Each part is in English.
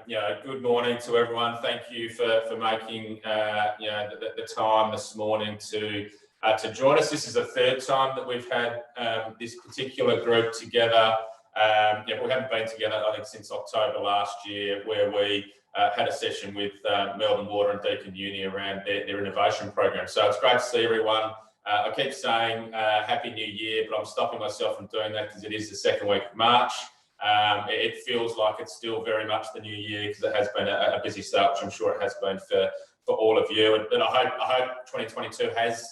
good morning to everyone. Thank you for making the time this morning to join us. This is the third time that we've had this particular group together. We haven't been together, I think, since October last year, where we had a session with Melbourne Water and Deakin Uni around their innovation program. So it's great to see everyone. I keep saying Happy New Year, but I'm stopping myself from doing that because it is the second week of March. It feels like it's still very much the new year because it has been a busy start, which I'm sure it has been for all of you. And I hope 2022 has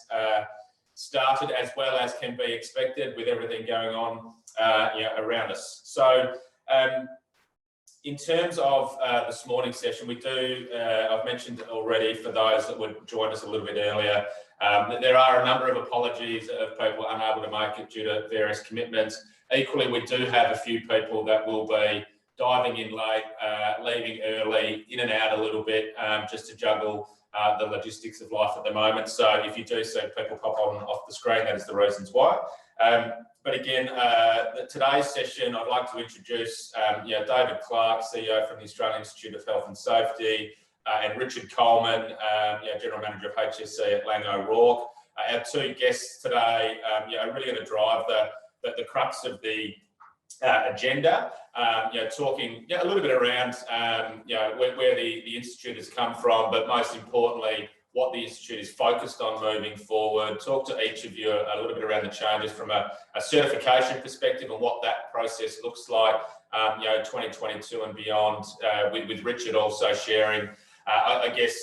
started as well as can be expected with everything going on around us. So in terms of this morning's session, we do, I've mentioned already for those that would join us a little bit earlier, that there are a number of apologies of people unable to make it due to various commitments. Equally, we do have a few people that will be diving in late, leaving early, in and out a little bit, just to juggle the logistics of life at the moment. So if you do see people pop on off the screen, that is the reasons why. But again, today's session, I'd like to introduce David Clarke, CEO from the Australian Institute of Health and Safety, and Richard Coleman, General Manager of HSE at Laing O'Rourke. Our two guests today are really going to drive the crux of the agenda, talking a little bit around where the Institute has come from, but most importantly, what the Institute is focused on moving forward. Talk to each of you a little bit around the changes from a certification perspective and what that process looks like, 2022 and beyond, with Richard also sharing, I guess,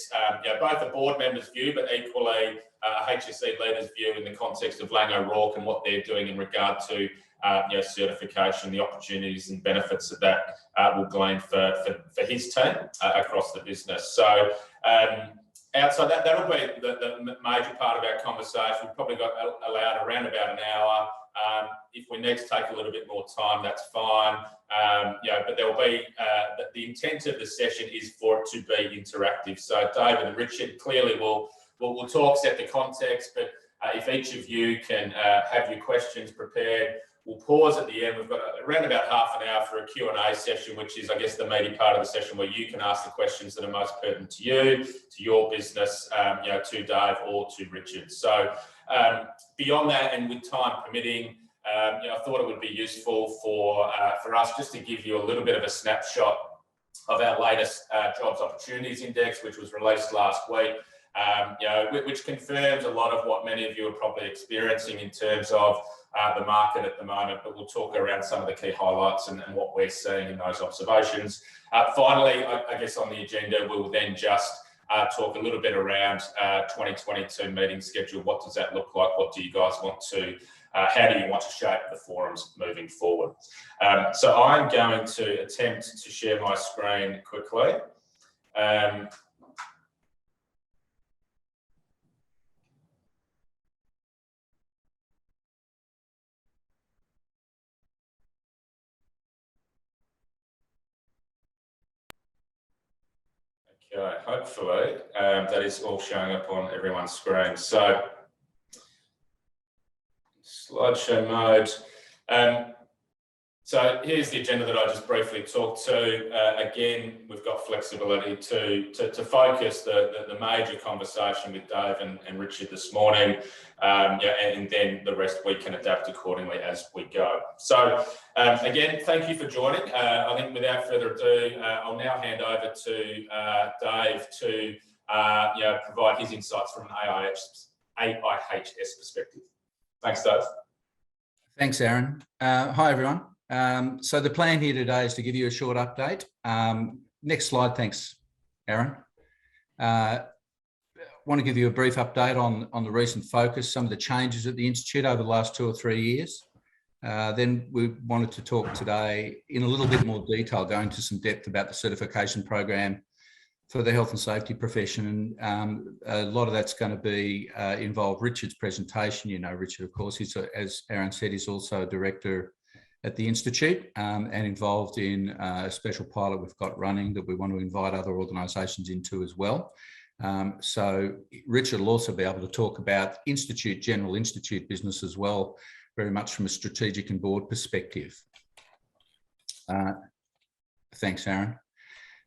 both a board member's view, but equally HSE Leaders' view in the context of Laing O'Rourke and what they're doing in regard to certification, the opportunities and benefits that will glean for his team across the business. So outside that'll be the major part of our conversation. We've probably got allowed around about an hour. If we need to take a little bit more time, that's fine. But there will be the intent of the session is for it to be interactive. So David and Richard clearly will talk, set the context, but if each of you can have your questions prepared, we'll pause at the end. We've got around about half an hour for a Q&A session, which is, I guess, the meaty part of the session where you can ask the questions that are most pertinent to you, to your business, to Dave or to Richard. So beyond that, and with time permitting, I thought it would be useful for us just to give you a little bit of a snapshot of our latest Jobs Opportunities Index, which was released last week. Which confirms a lot of what many of you are probably experiencing in terms of the market at the moment, but we'll talk around some of the key highlights and what we're seeing in those observations. Finally, I guess on the agenda, we will then just talk a little bit around 2022 meeting schedule. What does that look like? What do you guys want to, how do you want to shape the forums moving forward? So I'm going to attempt to share my screen quickly. Okay, hopefully that is all showing up on everyone's screen. So slideshow mode. So here's the agenda that I just briefly talked to. Again, we've got flexibility to focus the major conversation with Dave and Richard this morning, and then the rest we can adapt accordingly as we go. So again, thank you for joining. I think without further ado, I'll now hand over to Dave to provide his insights from an AIHS perspective. Thanks, Dave. Thanks, Aaron. Hi, everyone. So the plan here today is to give you a short update. Next slide, thanks, Aaron. Want to give you a brief update on the recent focus, some of the changes at the Institute over the last 2 or 3 years. Then we wanted to talk today in a little bit more detail, go into some depth about the certification program for the health and safety profession. And a lot of that's going to be involve Richard's presentation. You know, Richard, of course, he's, as Aaron said, he's also a director at the Institute and involved in a special pilot we've got running that we want to invite other organisations into as well. So Richard will also be able to talk about general Institute business as well, very much from a strategic and board perspective. Thanks, Aaron.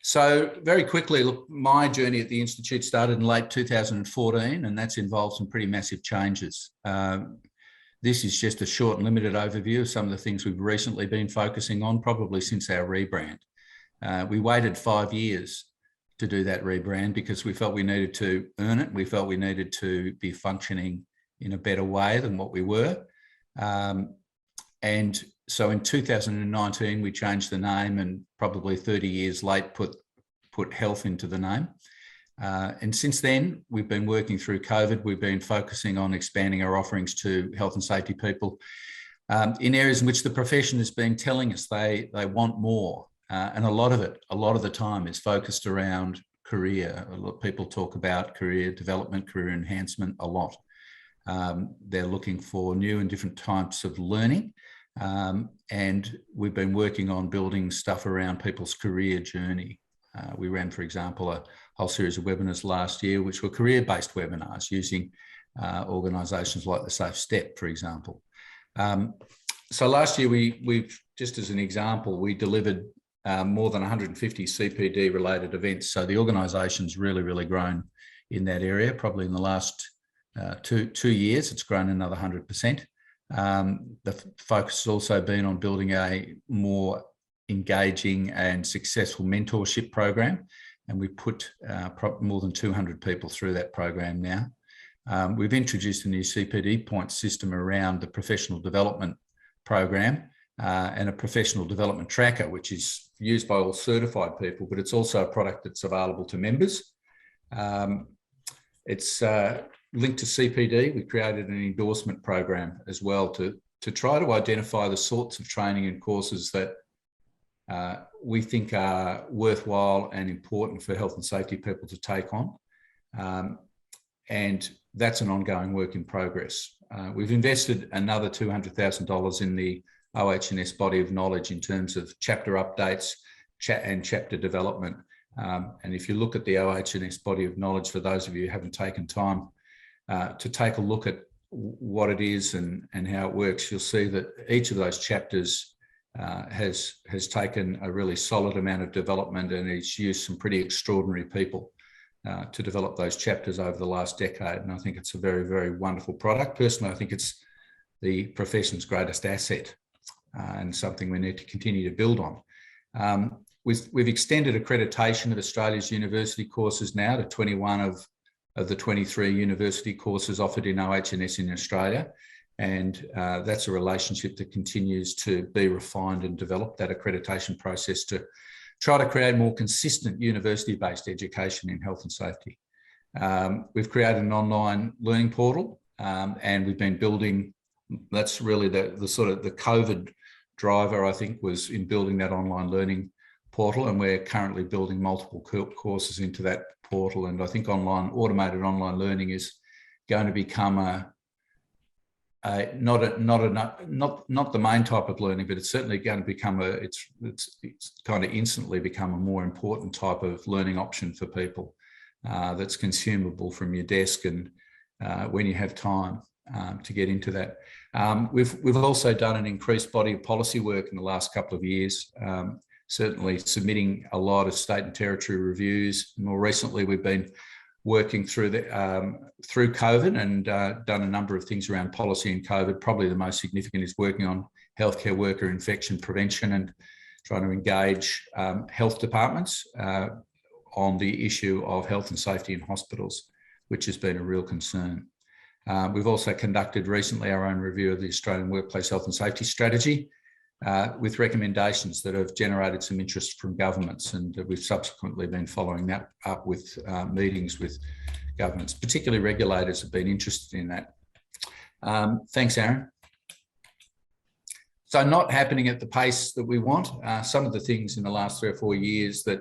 So very quickly, look, my journey at the Institute started in late 2014, and that's involved some pretty massive changes. This is just a short and limited overview of some of the things we've recently been focusing on, probably since our rebrand. We waited 5 years to do that rebrand because we felt we needed to earn it. We felt we needed to be functioning in a better way than what we were. And so in 2019, we changed the name, and probably 30 years late put health into the name. And since then, we've been working through COVID. We've been focusing on expanding our offerings to health and safety people in areas in which the profession has been telling us they want more. And a lot of the time is focused around career. A lot of people talk about career development, career enhancement a lot. They're looking for new and different types of learning. And we've been working on building stuff around people's career journey. We ran, for example, a whole series of webinars last year, which were career-based webinars using organisations like the Safe Step, for example. So last year, we've just as an example, we delivered more than 150 CPD-related events. So the organisation's really grown in that area. Probably in the last two years, it's grown another 100%. The focus has also been on building a more engaging and successful mentorship program, and we put more than 200 people through that program now. We've introduced a new CPD point system around the professional development program and a professional development tracker, which is used by all certified people, but it's also a product that's available to members. It's linked to CPD. We created an endorsement program as well to try to identify the sorts of training and courses that we think are worthwhile and important for health and safety people to take on. And that's an ongoing work in progress. We've invested another $200,000 in the OH&S body of knowledge in terms of chapter updates and chapter development. And if you look at the OH&S body of knowledge, for those of you who haven't taken time to take a look at what it is and how it works, you'll see that each of those chapters has taken a really solid amount of development, and it's used some pretty extraordinary people to develop those chapters over the last decade. And I think it's a very wonderful product. Personally, I think it's the profession's greatest asset and something we need to continue to build on. We've extended accreditation of Australia's university courses now to 21 of the 23 university courses offered in OH&S in Australia. And that's a relationship that continues to be refined and developed, that accreditation process, to try to create more consistent university-based education in health and safety. We've created an online learning portal, and we've been building, that's really the sort of the COVID driver, I think, was in building that online learning portal, and we're currently building multiple courses into that portal. And I think automated online learning is going to become not the main type of learning, but it's certainly going to become it's kind of instantly become a more important type of learning option for people that's consumable from your desk and when you have time to get into that. We've also done an increased body of policy work in the last couple of years, certainly submitting a lot of state and territory reviews. More recently, we've been working through COVID and done a number of things around policy in COVID. Probably the most significant is working on healthcare worker infection prevention and trying to engage health departments on the issue of health and safety in hospitals, which has been a real concern. We've also conducted recently our own review of the Australian Workplace Health and Safety Strategy with recommendations that have generated some interest from governments, and we've subsequently been following that up with meetings with governments. Particularly regulators have been interested in that. Thanks, Aaron. So not happening at the pace that we want. Some of the things in the last 3 or 4 years that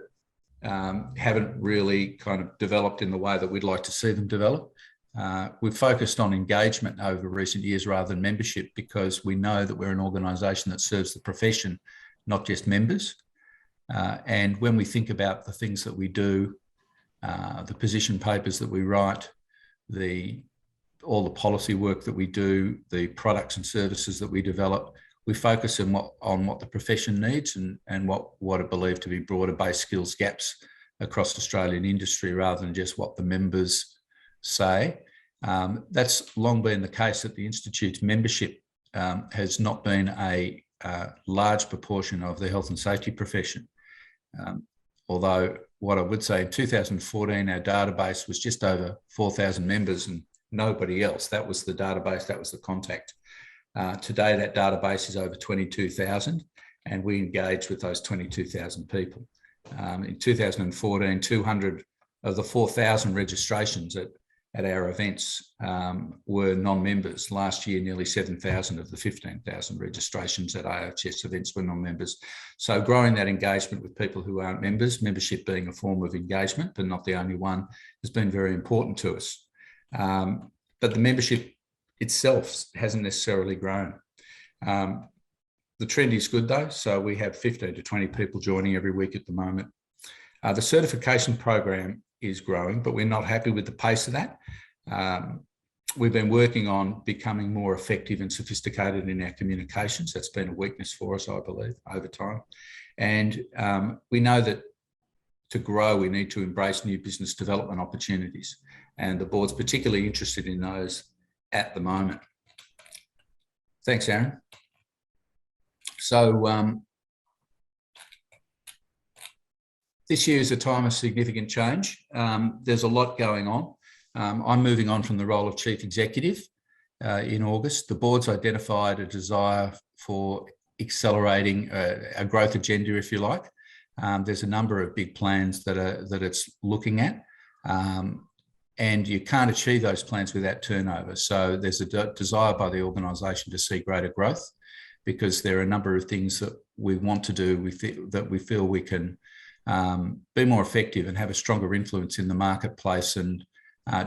haven't really kind of developed in the way that we'd like to see them develop. We've focused on engagement over recent years rather than membership, because we know that we're an organisation that serves the profession, not just members. And when we think about the things that we do, the position papers that we write, all the policy work that we do, the products and services that we develop, we focus on what the profession needs and what are believed to be broader based skills gaps across Australian industry rather than just what the members say. That's long been the case that the Institute's membership has not been a large proportion of the health and safety profession. Although what I would say, in 2014, our database was just over 4,000 members and nobody else. That was the database, that was the contact. Today, that database is over 22,000 and we engage with those 22,000 people. In 2014, 200 of the 4,000 registrations at our events were non-members. Last year, nearly 7,000 of the 15,000 registrations at AIHS events were non-members. So growing that engagement with people who aren't members, membership being a form of engagement, but not the only one, has been very important to us. But the membership itself hasn't necessarily grown. The trend is good though. So we have 15 to 20 people joining every week at the moment. The certification program is growing, but we're not happy with the pace of that. We've been working on becoming more effective and sophisticated in our communications. That's been a weakness for us, I believe, over time. And we know that to grow, we need to embrace new business development opportunities. And the board's particularly interested in those at the moment. Thanks, Aaron. So this year is a time of significant change. There's a lot going on. I'm moving on from the role of Chief Executive in August. The board's identified a desire for accelerating a growth agenda, if you like. There's a number of big plans that it's looking at. And you can't achieve those plans without turnover. So there's a desire by the organisation to see greater growth because there are a number of things that we want to do that we feel we can be more effective and have a stronger influence in the marketplace and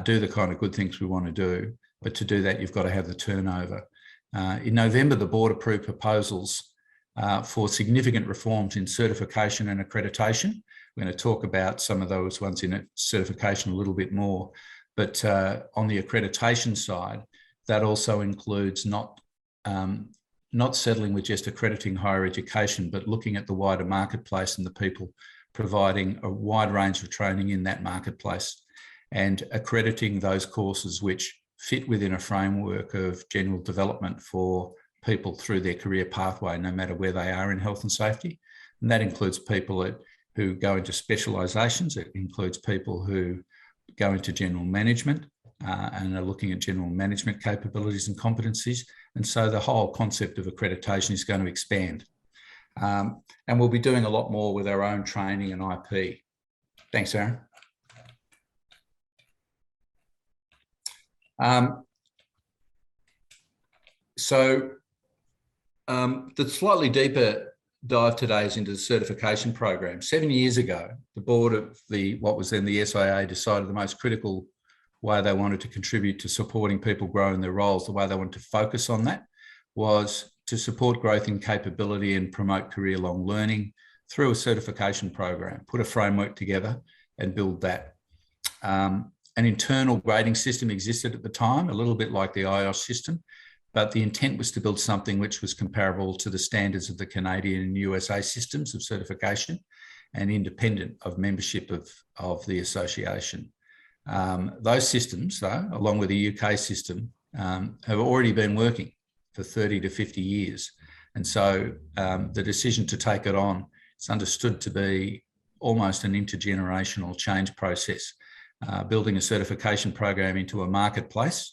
do the kind of good things we want to do. But to do that, you've got to have the turnover. In November, the board approved proposals for significant reforms in certification and accreditation. We're going to talk about some of those ones in certification a little bit more. But on the accreditation side, that also includes not settling with just accrediting higher education, but looking at the wider marketplace and the people providing a wide range of training in that marketplace and accrediting those courses which fit within a framework of general development for people through their career pathway, no matter where they are in health and safety. And that includes people who go into specialisations. It includes people who go into general management and are looking at general management capabilities and competencies. And so the whole concept of accreditation is going to expand. And we'll be doing a lot more with our own training and IP. Thanks, Aaron. The slightly deeper dive today is into the certification program. 7 years ago, the board of what was then the SIA decided the most critical way they wanted to contribute to supporting people grow in their roles, the way they wanted to focus on that was to support growth in capability and promote career-long learning through a certification program, put a framework together and build that. An internal grading system existed at the time, a little bit like the AIHS system, but the intent was to build something which was comparable to the standards of the Canadian and USA systems of certification and independent of membership of the association. Those systems, though, along with the UK system, have already been working for 30 to 50 years. And so the decision to take it on is understood to be almost an intergenerational change process, building a certification program into a marketplace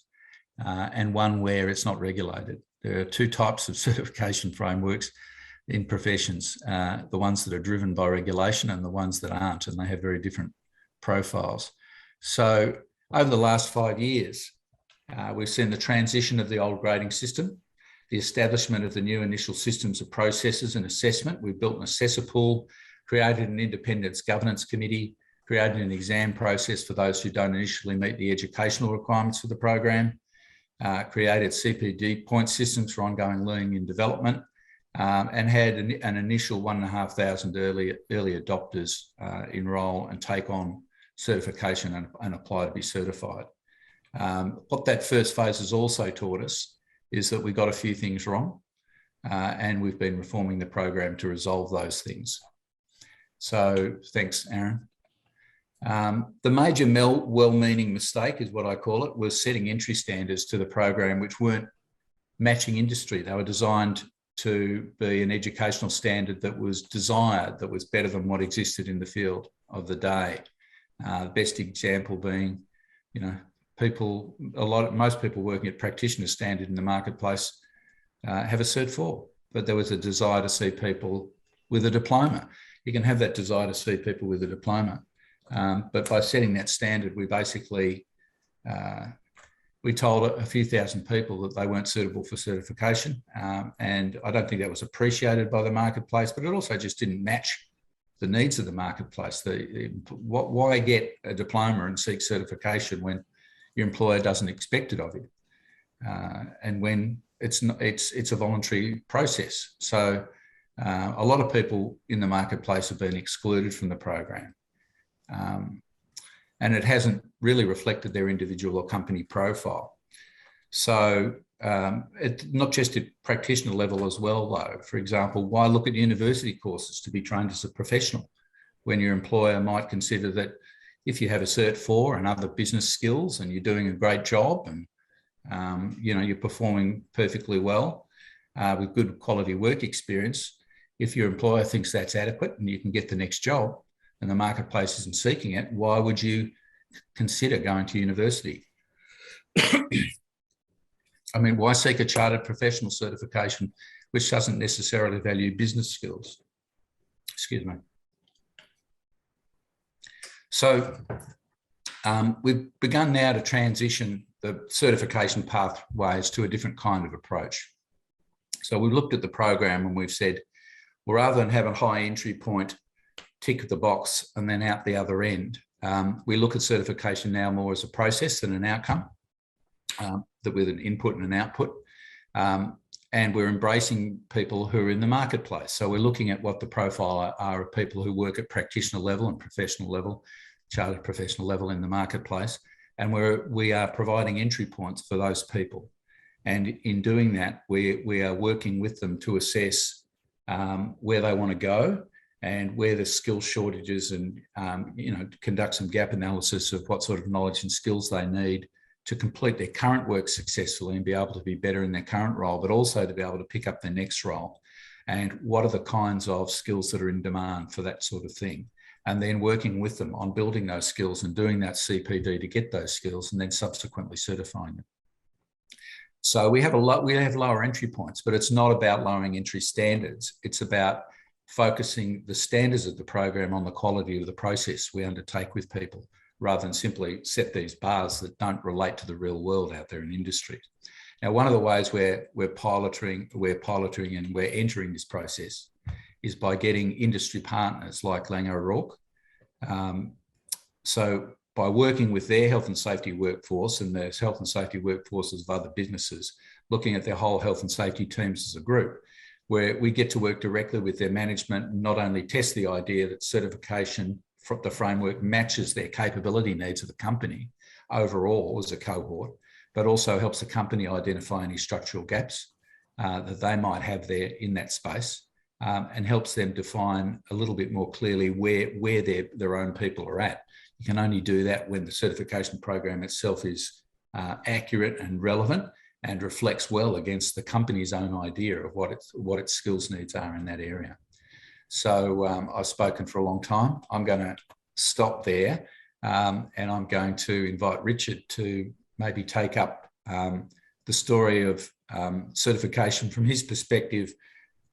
and one where it's not regulated. There are two types of certification frameworks in professions, the ones that are driven by regulation and the ones that aren't, and they have very different profiles. So over the last 5 years, we've seen the transition of the old grading system, the establishment of the new initial systems of processes and assessment. We've built an assessor pool, created an independence governance committee, created an exam process for those who don't initially meet the educational requirements for the program, created CPD point systems for ongoing learning and development, and had an initial 1,500 early adopters enrol and take on certification and apply to be certified. What that first phase has also taught us is that we got a few things wrong. and we've been reforming the program to resolve those things. So thanks, Aaron. The major well-meaning mistake is what I call it, was setting entry standards to the program which weren't matching industry. They were designed to be an educational standard that was desired, that was better than what existed in the field of the day. The best example being, you know, most people working at practitioner standard in the marketplace have a Cert 4, but there was a desire to see people with a diploma. You can have that desire to see people with a diploma, but by setting that standard, we basically we told a few thousand people that they weren't suitable for certification, and I don't think that was appreciated by the marketplace, but it also just didn't match the needs of the marketplace. Why get a diploma and seek certification when your employer doesn't expect it of you, and when it's a voluntary process? So a lot of people in the marketplace have been excluded from the program, and it hasn't really reflected their individual or company profile. So it's not just at practitioner level as well, though. For example, why look at university courses to be trained as a professional when your employer might consider that if you have a Cert 4 and other business skills and you're doing a great job and you know, you're performing perfectly well with good quality work experience, if your employer thinks that's adequate and you can get the next job and the marketplace isn't seeking it, why would you consider going to university? I mean, why seek a chartered professional certification which doesn't necessarily value business skills? Excuse me. So we've begun now to transition the certification pathways to a different kind of approach. So we've looked at the program and we've said, well, rather than have a high entry point, tick the box and then out the other end, we look at certification now more as a process than an outcome, that with an input and an output. And we're embracing people who are in the marketplace. So we're looking at what the profile are of people who work at practitioner level and professional level, chartered professional level in the marketplace. And we are providing entry points for those people. And in doing that, we are working with them to assess where they want to go and where the skill shortages, and you know, conduct some gap analysis of what sort of knowledge and skills they need to complete their current work successfully and be able to be better in their current role, but also to be able to pick up their next role. And what are the kinds of skills that are in demand for that sort of thing? And then working with them on building those skills and doing that CPD to get those skills and then subsequently certifying them. So we have lower entry points, but it's not about lowering entry standards. It's about focusing the standards of the program on the quality of the process we undertake with people, rather than simply set these bars that don't relate to the real world out there in industry. Now, one of the ways we're piloting and we're entering this process is by getting industry partners like Laing O'Rourke. So by working with their health and safety workforce and the health and safety workforces of other businesses, looking at their whole health and safety teams as a group, where we get to work directly with their management and not only test the idea that certification from the framework matches their capability needs of the company overall as a cohort, but also helps the company identify any structural gaps that they might have there in that space, and helps them define a little bit more clearly where their own people are at. You can only do that when the certification program itself is accurate and relevant and reflects well against the company's own idea of what its skills needs are in that area. So I've spoken for a long time. I'm going to stop there, and I'm going to invite Richard to maybe take up the story of certification from his perspective,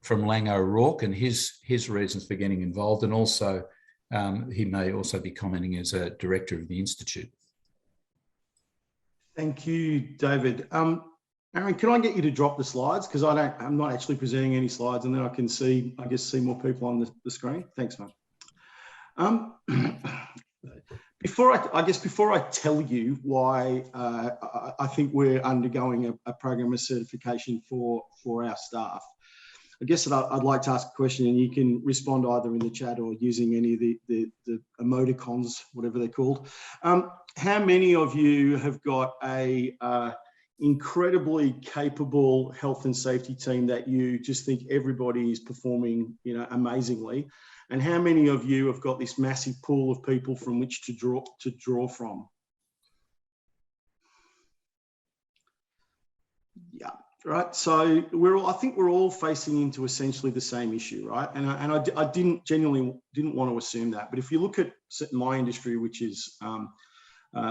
from Laing O'Rourke and his reasons for getting involved, and also he may also be commenting as a director of the Institute. Thank you, David. Aaron, can I get you to drop the slides? Because I'm not actually presenting any slides, and then I can see more people on the screen. Thanks, mate. Before I tell you why I think we're undergoing a program of certification for our staff, I guess that I'd like to ask a question, and you can respond either in the chat or using any of the emoticons, whatever they're called. How many of you have got a incredibly capable health and safety team that you just think everybody is performing, you know, amazingly? And how many of you have got this massive pool of people from which to draw from? Yeah, right. So I think we're all facing into essentially the same issue, right? And I genuinely didn't want to assume that. But if you look at my industry, which is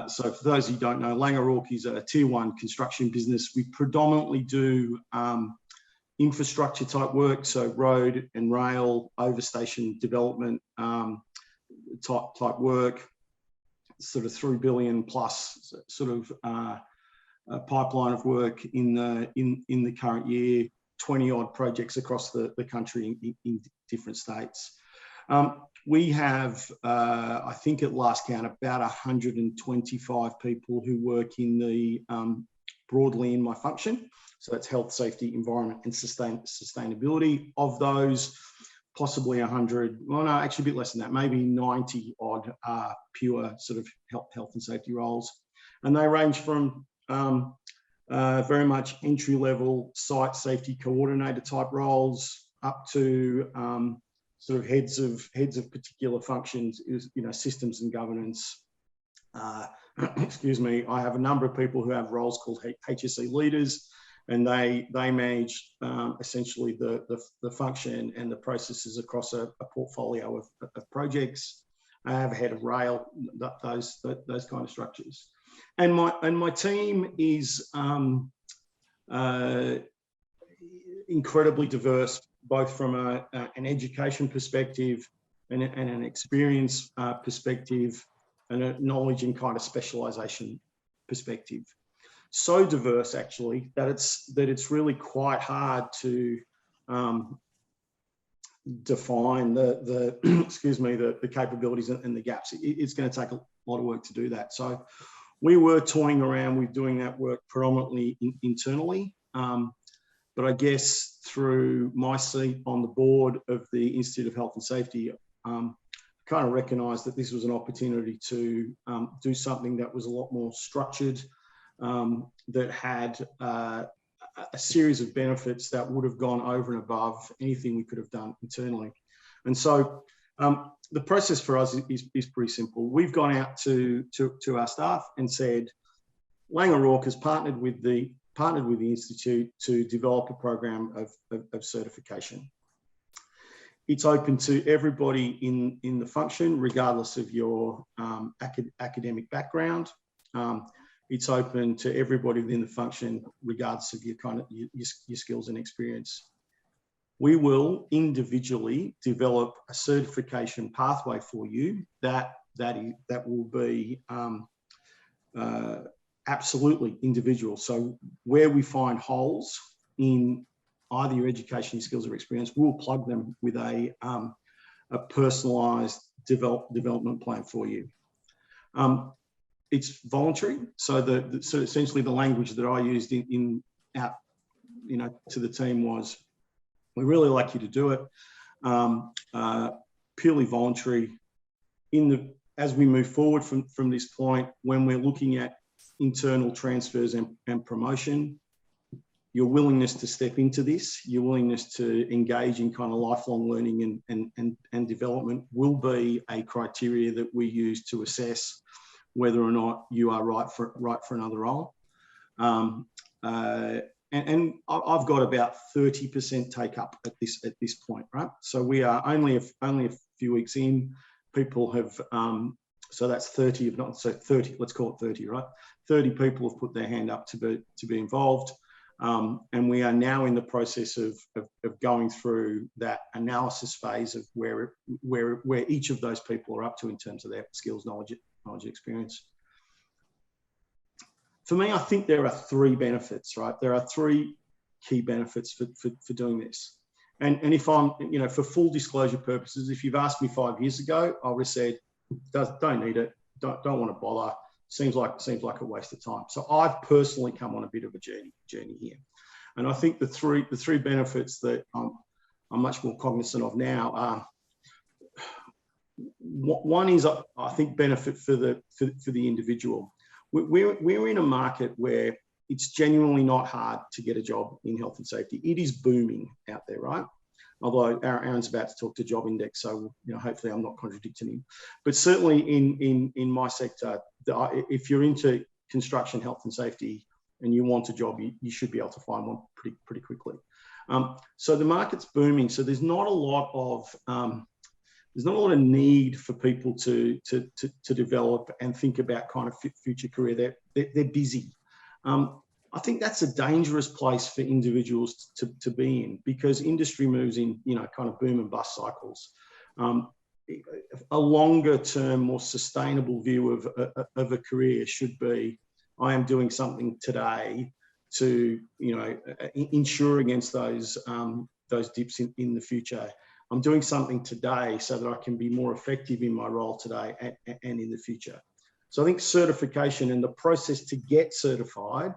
so for those who don't know, Laing O'Rourke is a tier 1 construction business. We predominantly do infrastructure type work, so road and rail, overstation development type work, sort of $3 billion plus sort of a pipeline of work in the current year, 20 odd projects across the country in different states. We have, I think at last count, about 125 people who work in the broadly in my function. So that's health, safety, environment, and sustainability. Of those, possibly 100, well, no, actually a bit less than that, maybe 90 odd are pure sort of health and safety roles. And they range from very much entry-level site safety coordinator type roles up to sort of heads of particular functions, you know, systems and governance. Excuse me. I have a number of people who have roles called HSE Leaders, and they manage essentially the function and the processes across a portfolio of projects. I have a head of rail, those kind of structures. And my team is incredibly diverse, both from an education perspective and an experience perspective, and a knowledge and kind of specialization perspective. So diverse, actually, that it's really quite hard to define the excuse me, the capabilities and the gaps. It's going to take a lot of work to do that. So we were toying around with doing that work predominantly internally. But I guess through my seat on the board of the Institute of Health and Safety, kind of recognised that this was an opportunity to do something that was a lot more structured, that had a series of benefits that would have gone over and above anything we could have done internally. And so the process for us is pretty simple. We've gone out to our staff and said, Laing O'Rourke has partnered with the Institute to develop a program of certification. It's open to everybody in the function, regardless of your academic background. It's open to everybody within the function, regardless of your your skills and experience. We will individually develop a certification pathway for you that will be absolutely individual. So where we find holes in either your education, skills, or experience, we'll plug them with a personalised development plan for you. It's voluntary, so so essentially the language that I used out, you know, to the team was, we really like you to do it, purely voluntary. As we move forward from this point, when we're looking at internal transfers and promotion, your willingness to step into this, your willingness to engage in kind of lifelong learning and development will be a criteria that we use to assess whether or not you are right for another role. And I've got about 30% take up at this point, right? So we are only a few weeks in. People have so that's 30 of not so 30. Let's call it 30, right? 30 people have put their hand up to be involved, and we are now in the process of going through that analysis phase of where each of those people are up to in terms of their skills, knowledge, experience. For me, I think there are 3 benefits, right? There are 3 key benefits for doing this. And if I'm, you know, for full disclosure purposes, if you've asked me 5 years ago, I would have said, don't need it, don't want to bother. Seems like a waste of time. So I've personally come on a bit of a journey here, and I think the three benefits that I'm much more cognizant of now are. One is, I think, benefit for the individual. We're in a market where it's genuinely not hard to get a job in health and safety. It is booming out there, right? Although Aaron's about to talk to Job Index, so hopefully I'm not contradicting him. But certainly in my sector, if you're into construction, health and safety, and you want a job, you should be able to find one pretty quickly. So the market's booming. So there's not a lot of need for people to develop and think about kind of future career. They're busy. I think that's a dangerous place for individuals to be in, because industry moves in, kind of boom and bust cycles. A longer term, more sustainable view of a career should be, I am doing something today to, insure against those dips in the future. I'm doing something today so that I can be more effective in my role today and in the future. So I think certification and the process to get certified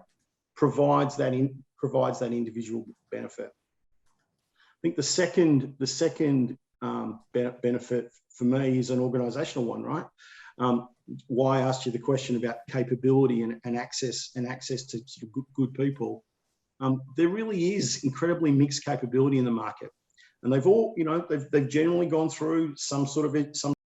provides that individual benefit. I think the second benefit for me is an organisational one, right? Why I asked you the question about capability and access to sort of good people. There really is incredibly mixed capability in the market, and they've all, they've generally gone through some sort